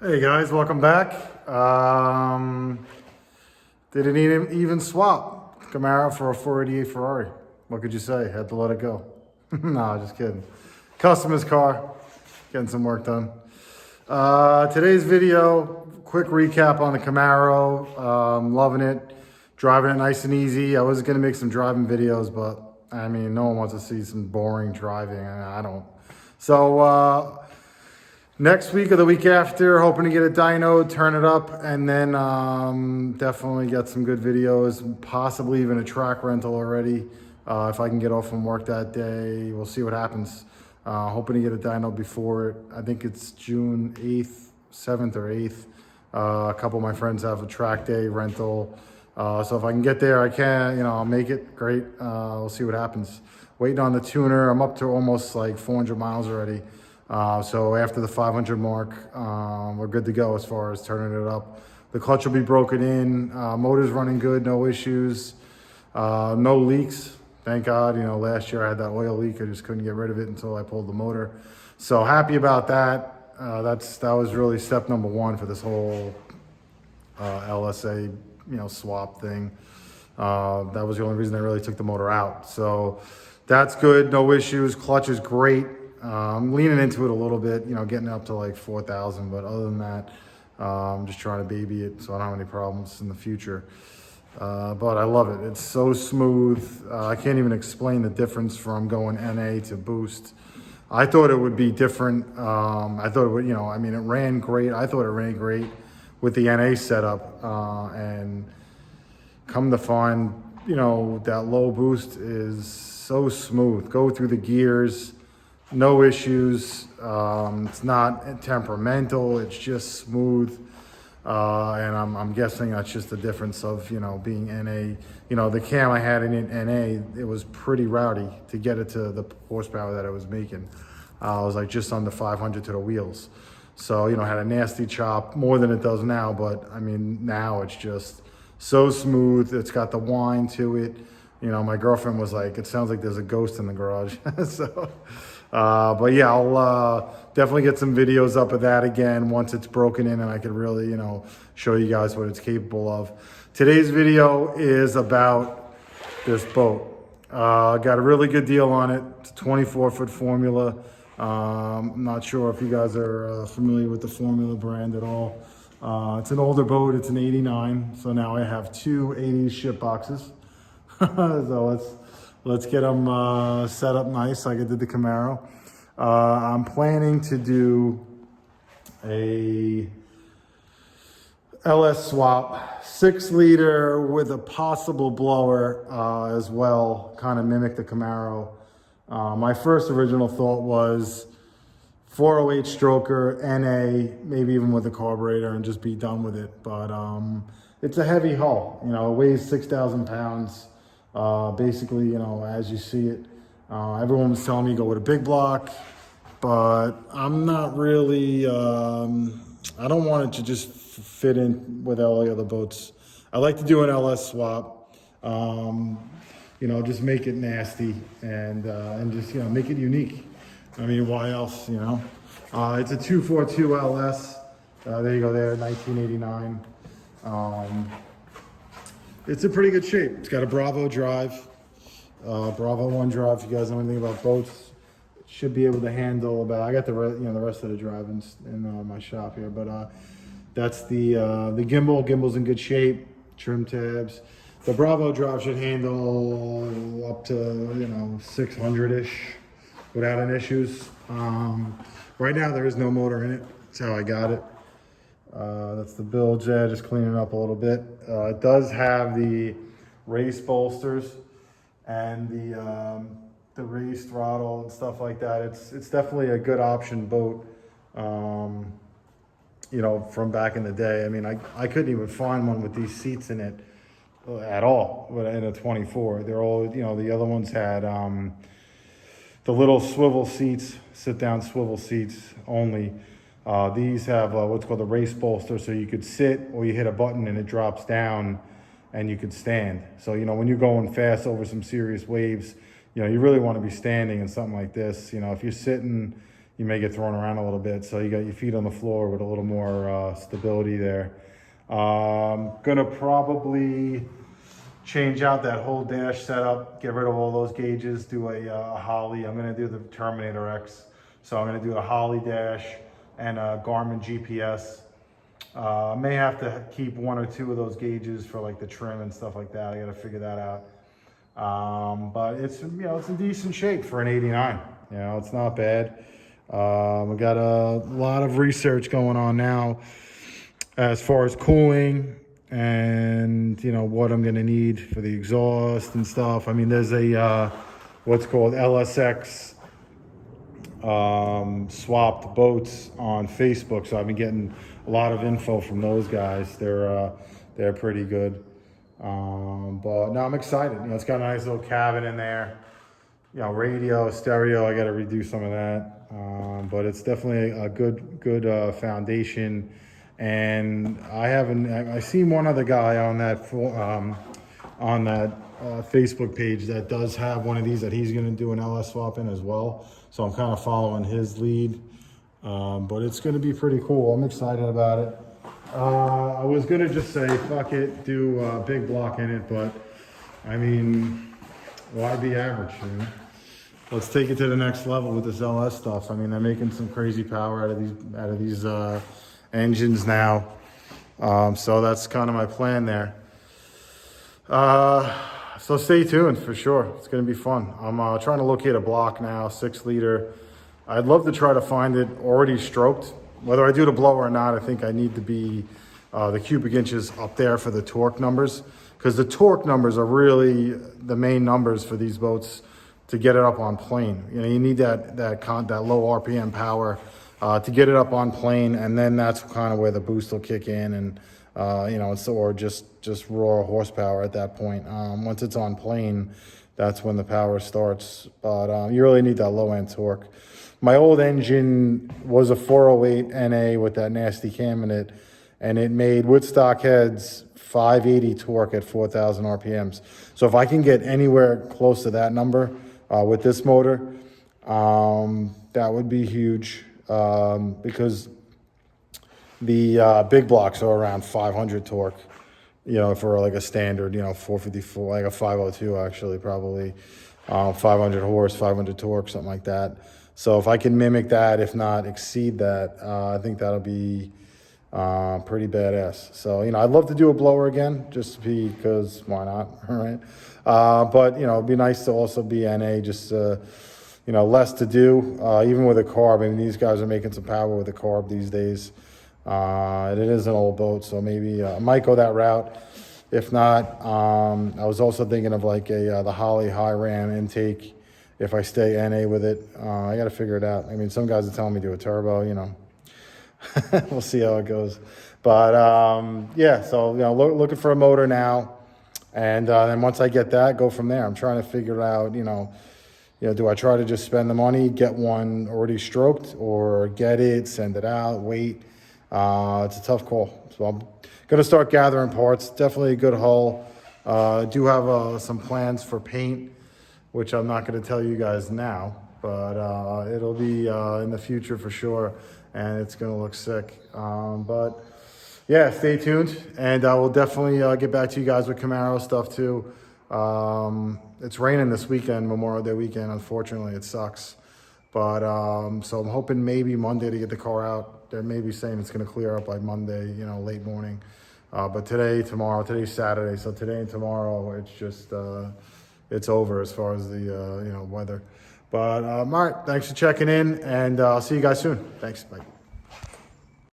Hey guys, welcome back. Didn't even swap Camaro for a 488 Ferrari. What could you say? Had to let it go. Nah, just kidding. Customer's car, getting some work done. Today's video, quick recap on the Camaro. Loving it, driving it nice and easy. I was gonna make some driving videos, but I mean, no one wants to see some boring driving, and I don't. So next week or the week after, hoping to get a dyno, turn it up, and then definitely get some good videos, possibly even a track rental already. If I can get off from work that day, we'll see what happens. Hoping to get a dyno before it. I think it's June 8th, 7th or 8th. A couple of my friends have a track day rental. So if I can get there, I can, I'll make it. Great. We'll see what happens. Waiting on the tuner. I'm up to almost like 400 miles already. So after the 500 mark, we're good to go as far as turning it up. The clutch will be broken in. Motor's running good, no issues, no leaks. Thank God. Last year I had that oil leak. I just couldn't get rid of it until I pulled the motor. So happy about that. That was really step number one for this whole LSA, swap thing. That was the only reason I really took the motor out. So that's good. No issues. Clutch is great. I'm leaning into it a little bit, getting up to like 4,000, but other than that, I'm just trying to baby it so I don't have any problems in the future. But I love it. It's so smooth. I can't even explain the difference from going NA to boost. I thought it would be different. I thought it would, it ran great. I thought it ran great with the NA setup. And come to find, that low boost is so smooth. Go through the gears. No issues. It's not temperamental. It's just smooth. And I'm guessing that's just the difference of, being NA. The cam I had in it, NA, it was pretty rowdy to get it to the horsepower that I was making. I was like just under 500 to the wheels. So, had a nasty chop, more than it does now. But I mean, now it's just so smooth. It's got the whine to it. My girlfriend was like, it sounds like there's a ghost in the garage. So, but yeah, I'll definitely get some videos up of that again once it's broken in and I can really, show you guys what it's capable of. Today's video is about this boat. Got a really good deal on it. It's a 24-foot Formula. I'm not sure if you guys are familiar with the Formula brand at all. It's an older boat. It's an 89. So now I have two 80s ship boxes. So let's get them set up nice like I did the Camaro. I'm planning to do a LS swap, 6-liter with a possible blower as well, kind of mimic the Camaro. My first original thought was 408 stroker, NA, maybe even with a carburetor and just be done with it. But it's a heavy hull, it weighs 6,000 pounds. Basically, as you see it, everyone was telling me go with a big block, but I'm not really, I don't want it to just fit in with all the other boats. I like to do an LS swap, just make it nasty and just, make it unique. I mean, why else, It's a 242 LS. There you go there, 1989. It's in pretty good shape. It's got a Bravo drive, Bravo 1 drive. If you guys know anything about boats, it should be able to handle about. I got the rest of the drive in my shop here, but that's the gimbal. Gimbal's in good shape. Trim tabs. The Bravo drive should handle up to 600-ish without any issues. Right now there is no motor in it. That's how I got it. That's the bilge there, just cleaning it up a little bit. It does have the race bolsters and the race throttle and stuff like that. It's definitely a good option boat, from back in the day. I mean, I couldn't even find one with these seats in it at all in a 24. They're all, the other ones had the little swivel seats, sit-down swivel seats only. These have what's called a race bolster, so you could sit or you hit a button and it drops down and you could stand. So, when you're going fast over some serious waves, you really want to be standing in something like this. If you're sitting, you may get thrown around a little bit. So you got your feet on the floor with a little more stability there. Gonna probably change out that whole dash setup, get rid of all those gauges, do a Holley. I'm gonna do the Terminator X. So I'm gonna do a Holley dash and a Garmin GPS. I may have to keep 1 or 2 of those gauges for like the trim and stuff like that. I gotta figure that out. But it's, you know, it's in decent shape for an 89. You know, it's not bad. We got a lot of research going on now as far as cooling and, you know, what I'm gonna need for the exhaust and stuff. I mean, there's a what's called LSX swapped boats on Facebook, so I've been getting a lot of info from those guys. They're pretty good. But no, I'm excited. You know, it's got a nice little cabin in there. You know, radio, stereo. I got to redo some of that. But it's definitely a good foundation. And I seen one other guy on that Facebook page that does have one of these that he's going to do an LS swap in as well. So I'm kind of following his lead. But it's going to be pretty cool. I'm excited about it. I was going to just say, fuck it, do a big block in it. But, I mean, why be average, you know? Let's take it to the next level with this LS stuff. I mean, they're making some crazy power out of these engines now. So that's kind of my plan there. So stay tuned for sure. It's going to be fun. I'm trying to locate a block now, 6 liter. I'd love to try to find it already stroked. Whether I do the blower or not, I think I need to be the cubic inches up there for the torque numbers, because the torque numbers are really the main numbers for these boats to get it up on plane. You know, you need that low RPM power to get it up on plane, and then that's kind of where the boost will kick in, and you know, or just raw horsepower at that point. Once it's on plane, that's when the power starts. But you really need that low end torque. My old engine was a 408 NA with that nasty cam in it, and it made Woodstock heads 580 torque at 4,000 RPMs. So if I can get anywhere close to that number with this motor, that would be huge, because the big blocks are around 500 torque, you know, for like a standard, you know, 454, like a 502 actually, probably 500 horse, 500 torque, something like that. So if I can mimic that, if not exceed that, I think that'll be pretty badass. So, you know, I'd love to do a blower again, just because why not, right? But, you know, it'd be nice to also be NA, just, you know, less to do, even with a carb. I mean, these guys are making some power with a carb these days. It is an old boat, so maybe I might go that route. If not, I was also thinking of like the Holley high ram intake. If I stay NA with it, I got to figure it out. I mean, some guys are telling me to do a turbo, you know. We'll see how it goes. But yeah, so, you know, looking for a motor now. And then once I get that, go from there. I'm trying to figure out, you know, do I try to just spend the money, get one already stroked, or get it, send it out, wait? It's a tough call. So I'm going to start gathering parts. Definitely a good hull. Do have some plans for paint, which I'm not going to tell you guys now, but it'll be in the future for sure, and it's going to look sick. But yeah, stay tuned, and I will definitely get back to you guys with Camaro stuff too. It's raining this weekend, Memorial Day weekend. Unfortunately, it sucks. But so I'm hoping maybe Monday to get the car out. They're maybe saying it's going to clear up by Monday, you know, late morning. But today's Saturday, so today and tomorrow, it's just it's over as far as the you know, weather. But all right, thanks for checking in, and I'll see you guys soon. Thanks, bye.